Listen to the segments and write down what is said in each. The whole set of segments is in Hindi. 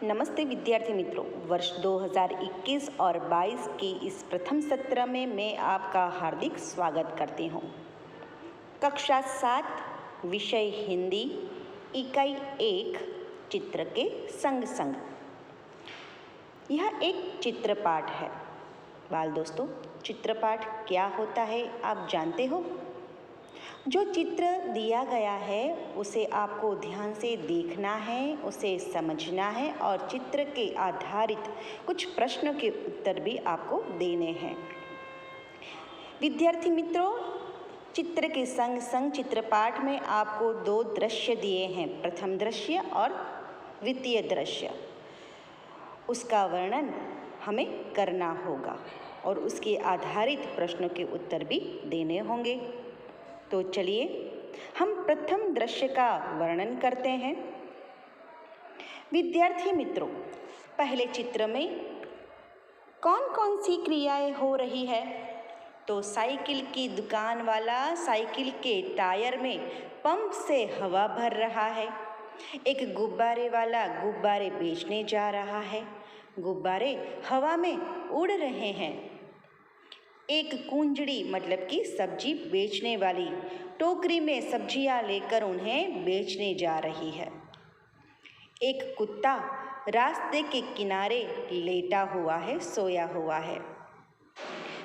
नमस्ते विद्यार्थी मित्रों, वर्ष 2021 और 22 के इस प्रथम सत्र में मैं आपका हार्दिक स्वागत करती हूँ। कक्षा 7 विषय हिंदी, इकाई 1 चित्र के संग संग। यह एक चित्रपाठ है। बाल दोस्तों, चित्रपाठ क्या होता है आप जानते हो? जो चित्र दिया गया है उसे आपको ध्यान से देखना है, उसे समझना है और चित्र के आधारित कुछ प्रश्नों के उत्तर भी आपको देने हैं। विद्यार्थी मित्रों, चित्र के संग संग चित्रपाठ में आपको 2 दृश्य दिए हैं, प्रथम दृश्य और द्वितीय दृश्य। उसका वर्णन हमें करना होगा और उसके आधारित प्रश्नों के उत्तर भी देने होंगे। तो चलिए हम प्रथम दृश्य का वर्णन करते हैं। विद्यार्थी मित्रों, पहले चित्र में कौन कौन सी क्रियाएं हो रही है? तो साइकिल की दुकान वाला साइकिल के टायर में पंप से हवा भर रहा है। एक गुब्बारे वाला गुब्बारे बेचने जा रहा है। गुब्बारे हवा में उड़ रहे हैं। एक कुंजड़ी मतलब कि सब्जी बेचने वाली टोकरी में सब्जियां लेकर उन्हें बेचने जा रही है। एक कुत्ता रास्ते के किनारे लेटा हुआ है, सोया हुआ है।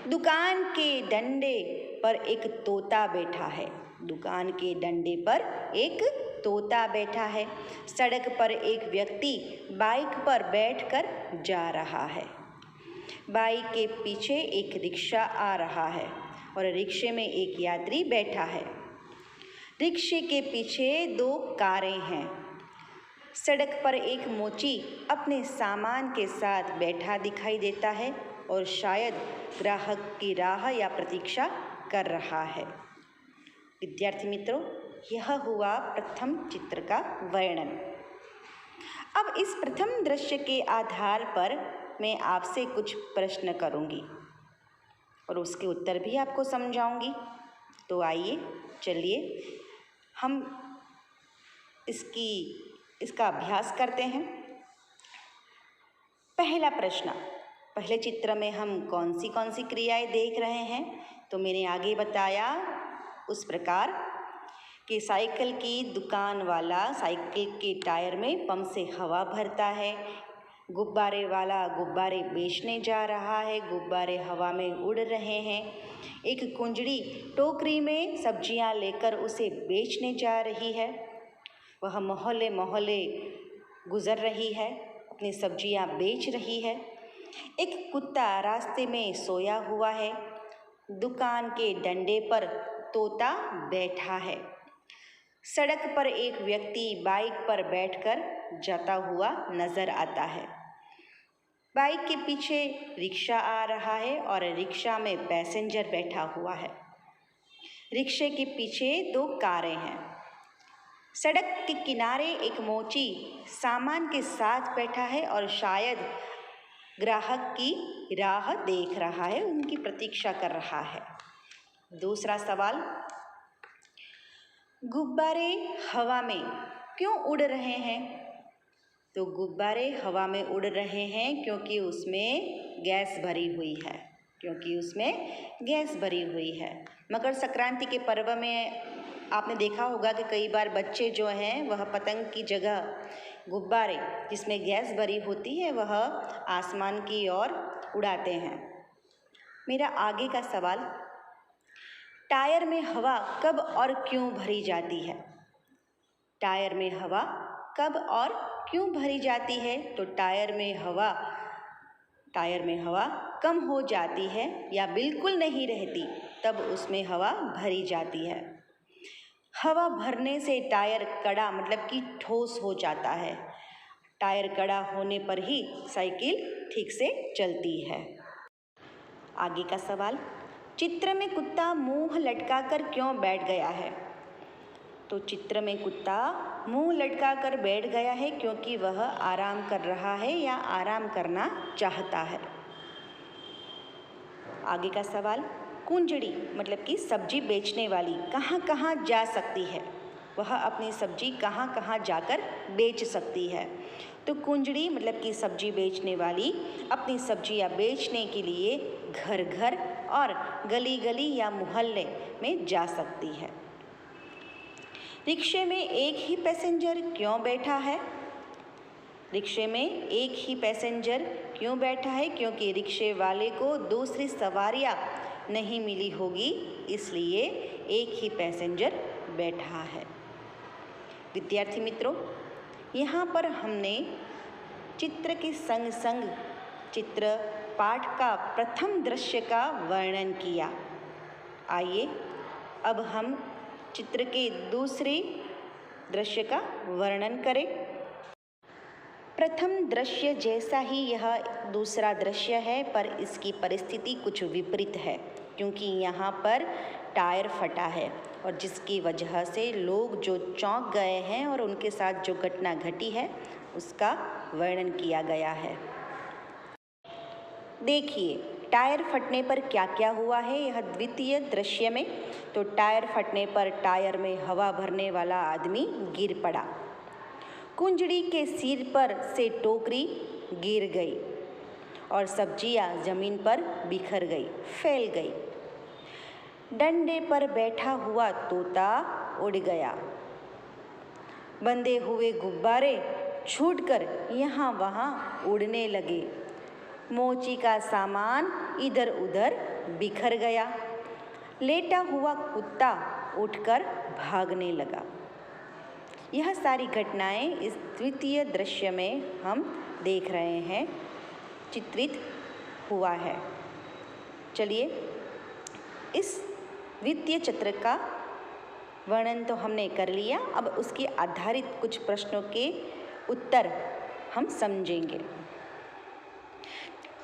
दुकान के डंडे पर एक तोता बैठा है। दुकान के डंडे पर एक तोता बैठा है। सड़क पर एक व्यक्ति बाइक पर बैठकर जा रहा है। बाइक के पीछे एक रिक्शा आ रहा है और रिक्शे में एक यात्री बैठा है। रिक्शे के पीछे 2 कारें हैं। सड़क पर एक मोची अपने सामान के साथ बैठा दिखाई देता है और शायद ग्राहक की राह या प्रतीक्षा कर रहा है। विद्यार्थी मित्रों, यह हुआ प्रथम चित्र का वर्णन। अब इस प्रथम दृश्य के आधार पर मैं आपसे कुछ प्रश्न करूंगी और उसके उत्तर भी आपको समझाऊंगी। तो आइए चलिए हम इसका अभ्यास करते हैं। पहला प्रश्न, पहले चित्र में हम कौन सी क्रियाएं देख रहे हैं? तो मैंने आगे बताया उस प्रकार कि साइकिल की दुकान वाला साइकिल के टायर में पंप से हवा भरता है। गुब्बारे वाला गुब्बारे बेचने जा रहा है। गुब्बारे हवा में उड़ रहे हैं। एक कुंजड़ी टोकरी में सब्जियां लेकर उसे बेचने जा रही है। वह मोहल्ले मोहल्ले गुजर रही है, अपनी सब्जियां बेच रही है। एक कुत्ता रास्ते में सोया हुआ है। दुकान के डंडे पर तोता बैठा है। सड़क पर एक व्यक्ति बाइक पर बैठकर जाता हुआ नजर आता है। बाइक के पीछे रिक्शा आ रहा है और रिक्शा में पैसेंजर बैठा हुआ है। रिक्शे के पीछे 2 कारें हैं। सड़क के किनारे एक मोची सामान के साथ बैठा है और शायद ग्राहक की राह देख रहा है, उनकी प्रतीक्षा कर रहा है। दूसरा सवाल, गुब्बारे हवा में क्यों उड़ रहे हैं? तो गुब्बारे हवा में उड़ रहे हैं क्योंकि उसमें गैस भरी हुई है। मकर संक्रांति के पर्व में आपने देखा होगा कि कई बार बच्चे जो हैं वह पतंग की जगह गुब्बारे जिसमें गैस भरी होती है वह आसमान की ओर उड़ाते हैं। मेरा आगे का सवाल, टायर में हवा कब और क्यों भरी जाती है? टायर में हवा कब और क्यों भरी जाती है? तो टायर में हवा कम हो जाती है या बिल्कुल नहीं रहती, तब उसमें हवा भरी जाती है। हवा भरने से टायर कड़ा मतलब कि ठोस हो जाता है। टायर कड़ा होने पर ही साइकिल ठीक से चलती है। आगे का सवाल, चित्र में कुत्ता मुंह लटकाकर क्यों बैठ गया है? तो चित्र में कुत्ता मुंह लटकाकर बैठ गया है क्योंकि वह आराम कर रहा है या आराम करना चाहता है। आगे का सवाल, कुंजड़ी मतलब कि सब्जी बेचने वाली कहाँ कहाँ जा सकती है? वह अपनी सब्जी कहाँ कहाँ जाकर बेच सकती है। तो कुंजड़ी मतलब कि सब्जी बेचने वाली अपनी सब्जियाँ बेचने के लिए घर घर और गली गली या मोहल्ले में जा सकती है। रिक्शे में एक ही पैसेंजर क्यों बैठा है? रिक्शे में एक ही पैसेंजर क्यों बैठा है? क्योंकि रिक्शे वाले को दूसरी सवारियाँ नहीं मिली होगी, इसलिए एक ही पैसेंजर बैठा है। विद्यार्थी मित्रों, यहाँ पर हमने चित्र के संग संग चित्र पाठ का प्रथम दृश्य का वर्णन किया। आइए अब हम चित्र के दूसरे दृश्य का वर्णन करें। प्रथम दृश्य जैसा ही यह दूसरा दृश्य है, पर इसकी परिस्थिति कुछ विपरीत है, क्योंकि यहाँ पर टायर फटा है और जिसकी वजह से लोग जो चौंक गए हैं और उनके साथ जो घटना घटी है उसका वर्णन किया गया है। देखिए टायर फटने पर क्या क्या हुआ है यह द्वितीय दृश्य में। तो टायर फटने पर टायर में हवा भरने वाला आदमी गिर पड़ा। कुंजड़ी के सिर पर से टोकरी गिर गई और सब्जियां जमीन पर बिखर गई, फैल गई। डंडे पर बैठा हुआ तोता उड़ गया। बंधे हुए गुब्बारे छूटकर यहाँ वहाँ उड़ने लगे। मोची का सामान इधर उधर बिखर गया। लेटा हुआ कुत्ता उठकर भागने लगा। यह सारी घटनाएं इस द्वितीय दृश्य में हम देख रहे हैं, चित्रित हुआ है। चलिए इस द्वितीय चित्र का वर्णन तो हमने कर लिया, अब उसके आधारित कुछ प्रश्नों के उत्तर हम समझेंगे।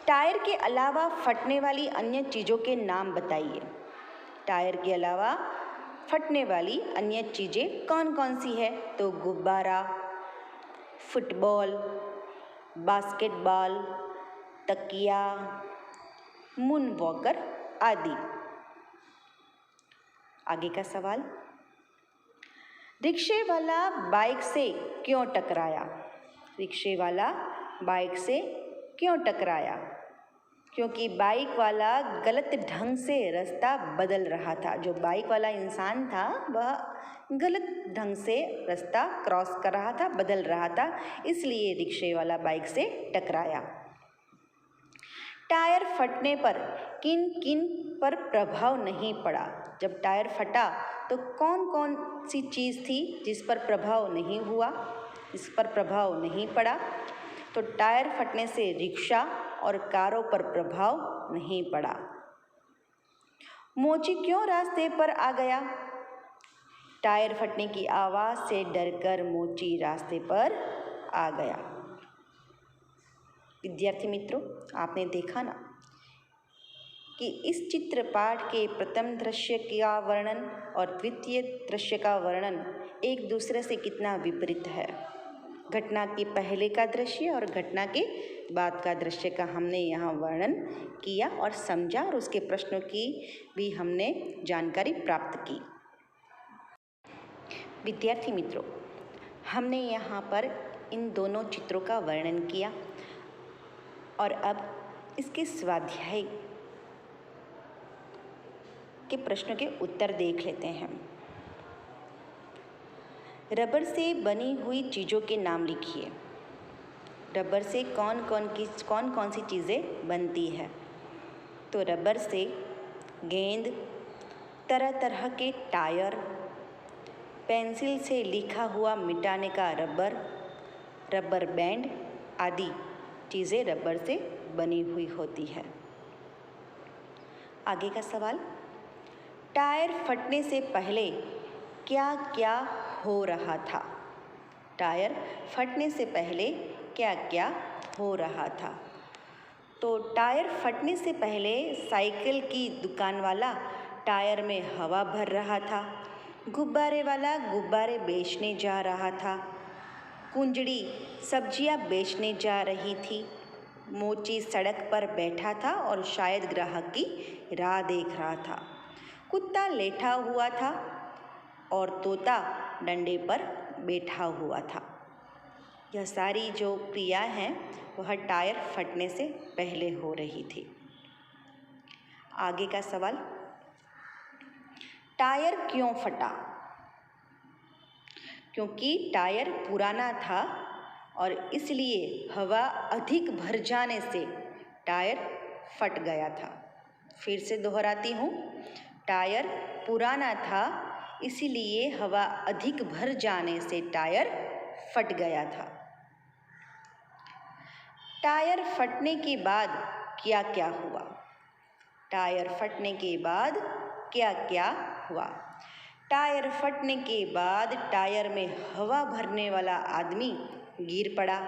टायर के अलावा फटने वाली अन्य चीज़ों के नाम बताइए। टायर के अलावा फटने वाली अन्य चीज़ें कौन कौन सी है? तो गुब्बारा, फुटबॉल, बास्केटबॉल, तकिया, मून वॉकर आदि। आगे का सवाल, रिक्शे वाला बाइक से क्यों टकराया? रिक्शे वाला बाइक से क्यों टकराया? क्योंकि बाइक वाला गलत ढंग से रास्ता बदल रहा था। जो बाइक वाला इंसान था वह गलत ढंग से रास्ता क्रॉस कर रहा था, बदल रहा था, इसलिए रिक्शे वाला बाइक से टकराया। टायर फटने पर किन किन पर प्रभाव नहीं पड़ा? जब टायर फटा तो कौन कौन सी चीज़ थी जिस पर प्रभाव नहीं हुआ, इस पर प्रभाव नहीं पड़ा? तो टायर फटने से रिक्शा और कारों पर प्रभाव नहीं पड़ा। मोची क्यों रास्ते पर आ गया? टायर फटने की आवाज़ से डरकर मोची रास्ते पर आ गया। विद्यार्थी मित्रों, आपने देखा ना कि इस चित्र पाठ के प्रथम दृश्य का वर्णन और द्वितीय दृश्य का वर्णन एक दूसरे से कितना विपरीत है। घटना के पहले का दृश्य और घटना के बाद का दृश्य का हमने यहाँ वर्णन किया और समझा, और उसके प्रश्नों की भी हमने जानकारी प्राप्त की। विद्यार्थी मित्रों, हमने यहाँ पर इन दोनों चित्रों का वर्णन किया और अब इसके स्वाध्याय के प्रश्नों के उत्तर देख लेते हैं। रबर से बनी हुई चीज़ों के नाम लिखिए। रबर से कौन कौन सी चीज़ें बनती है? तो रबर से गेंद, तरह तरह के टायर, पेंसिल से लिखा हुआ मिटाने का रबर, रबर बैंड आदि चीज़ें रबर से बनी हुई होती है। आगे का सवाल, टायर फटने से पहले क्या क्या हो रहा था? टायर फटने से पहले क्या क्या हो रहा था? तो टायर फटने से पहले साइकिल की दुकान वाला टायर में हवा भर रहा था। गुब्बारे वाला गुब्बारे बेचने जा रहा था। कुंजड़ी सब्जियां बेचने जा रही थी। मोची सड़क पर बैठा था और शायद ग्राहक की राह देख रहा था। कुत्ता लेटा हुआ था और तोता डंडे पर बैठा हुआ था। यह सारी जो क्रिया है वह टायर फटने से पहले हो रही थी। आगे का सवाल, टायर क्यों फटा? क्योंकि टायर पुराना था और इसलिए हवा अधिक भर जाने से टायर फट गया था। फिर से दोहराती हूँ, टायर पुराना था इसलिए हवा अधिक भर जाने से टायर फट गया था। टायर फटने के बाद क्या क्या हुआ? टायर फटने के बाद क्या क्या हुआ? टायर फटने के बाद टायर में हवा भरने वाला आदमी गिर पड़ा।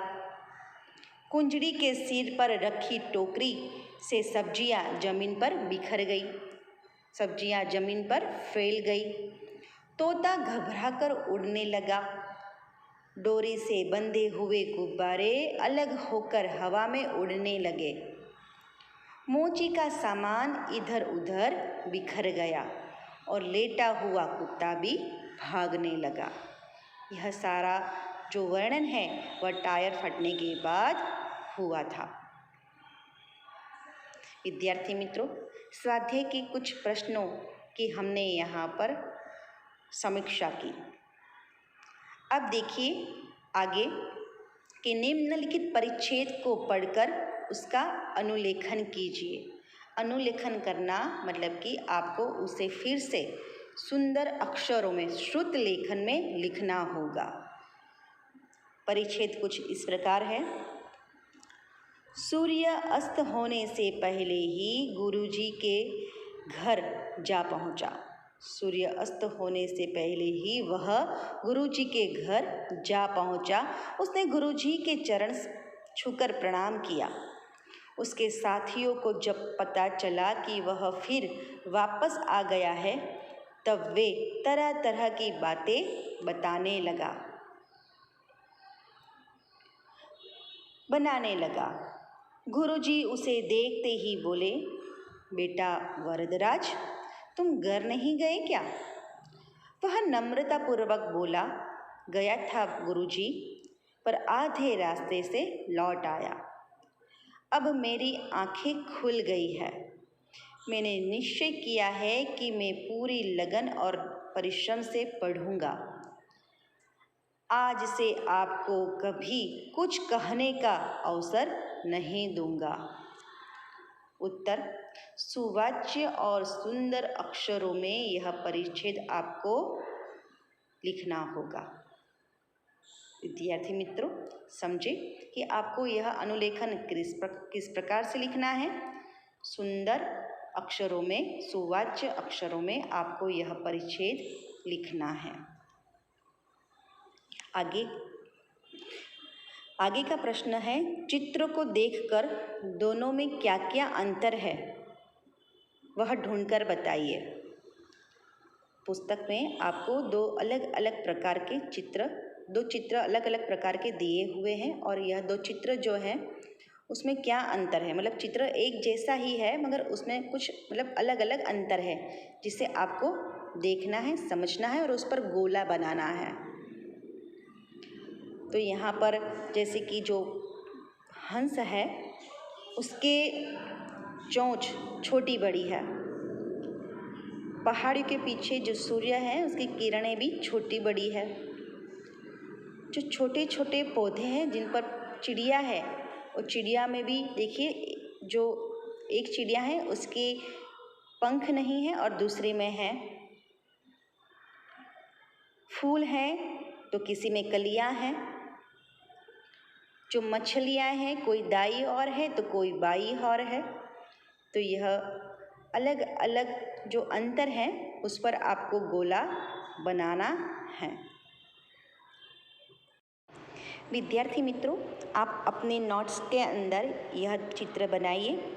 कुंजड़ी के सिर पर रखी टोकरी से सब्जियां जमीन पर बिखर गई, सब्जियां जमीन पर फैल गई। तोता घबराकर उड़ने लगा। डोरी से बंधे हुए गुब्बारे अलग होकर हवा में उड़ने लगे। मोची का सामान इधर उधर बिखर गया और लेटा हुआ कुत्ता भी भागने लगा। यह सारा जो वर्णन है वह टायर फटने के बाद हुआ था। विद्यार्थी मित्रों, स्वाध्याय के कुछ प्रश्नों की हमने यहाँ पर समीक्षा की। अब देखिए आगे कि निम्नलिखित परिच्छेद को पढ़कर उसका अनुलेखन कीजिए। अनुलेखन करना मतलब कि आपको उसे फिर से सुंदर अक्षरों में श्रुत लेखन में लिखना होगा। परिच्छेद कुछ इस प्रकार है। सूर्य अस्त होने से पहले ही गुरुजी के घर जा पहुंचा। सूर्य अस्त होने से पहले ही वह गुरुजी के घर जा पहुंचा। उसने गुरुजी के चरण छूकर प्रणाम किया। उसके साथियों को जब पता चला कि वह फिर वापस आ गया है तब वे तरह तरह की बातें बनाने लगा। गुरुजी उसे देखते ही बोले, बेटा वरदराज, तुम घर नहीं गए क्या? वह नम्रतापूर्वक बोला, गया था गुरुजी, पर आधे रास्ते से लौट आया। अब मेरी आंखें खुल गई है। मैंने निश्चय किया है कि मैं पूरी लगन और परिश्रम से पढ़ूंगा। आज से आपको कभी कुछ कहने का अवसर नहीं दूंगा। उत्तर, सुवाच्य और सुंदर अक्षरों में यह परिच्छेद आपको लिखना होगा। विद्यार्थी मित्रों, समझे कि आपको यह अनुलेखन किस प्रकार से लिखना है। सुंदर अक्षरों में, सुवाच्य अक्षरों में आपको यह परिच्छेद लिखना है। आगे का प्रश्न है, चित्र को देखकर दोनों में क्या क्या अंतर है वह ढूंढकर बताइए। पुस्तक में आपको दो अलग अलग प्रकार के दो चित्र अलग अलग प्रकार के दिए हुए हैं और यह दो चित्र जो हैं उसमें क्या अंतर है, मतलब चित्र एक जैसा ही है मगर उसमें कुछ मतलब अलग अलग अंतर है जिसे आपको देखना है, समझना है और उस पर गोला बनाना है। तो यहाँ पर जैसे कि जो हंस है उसके चोंच छोटी बड़ी है। पहाड़ी के पीछे जो सूर्य है उसकी किरणें भी छोटी बड़ी है। जो छोटे छोटे पौधे हैं जिन पर चिड़िया है और चिड़िया में भी देखिए, जो एक चिड़िया है उसके पंख नहीं है और दूसरे में है। फूल हैं तो किसी में कलियां हैं। जो मछलियां हैं कोई दाई और है तो कोई बाई और है। तो यह अलग अलग जो अंतर है उस पर आपको गोला बनाना है। विद्यार्थी मित्रों, आप अपने नोट्स के अंदर यह चित्र बनाइए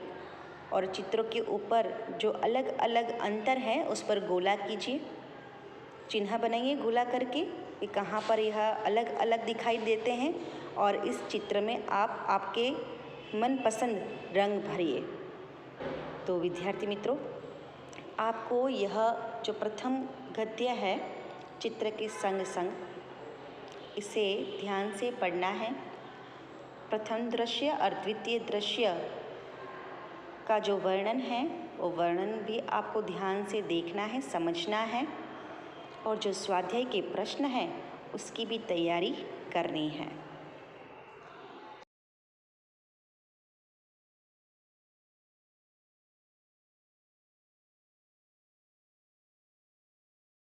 और चित्रों के ऊपर जो अलग अलग अंतर है उस पर गोला कीजिए, चिन्ह बनाइए गोला करके कि कहाँ पर यह अलग अलग दिखाई देते हैं और इस चित्र में आप आपके मनपसंद रंग भरिए। तो विद्यार्थी मित्रों, आपको यह जो प्रथम गद्य है चित्र के संग संग इसे ध्यान से पढ़ना है। प्रथम दृश्य और द्वितीय दृश्य का जो वर्णन है वो वर्णन भी आपको ध्यान से देखना है, समझना है और जो स्वाध्याय के प्रश्न हैं उसकी भी तैयारी करनी है।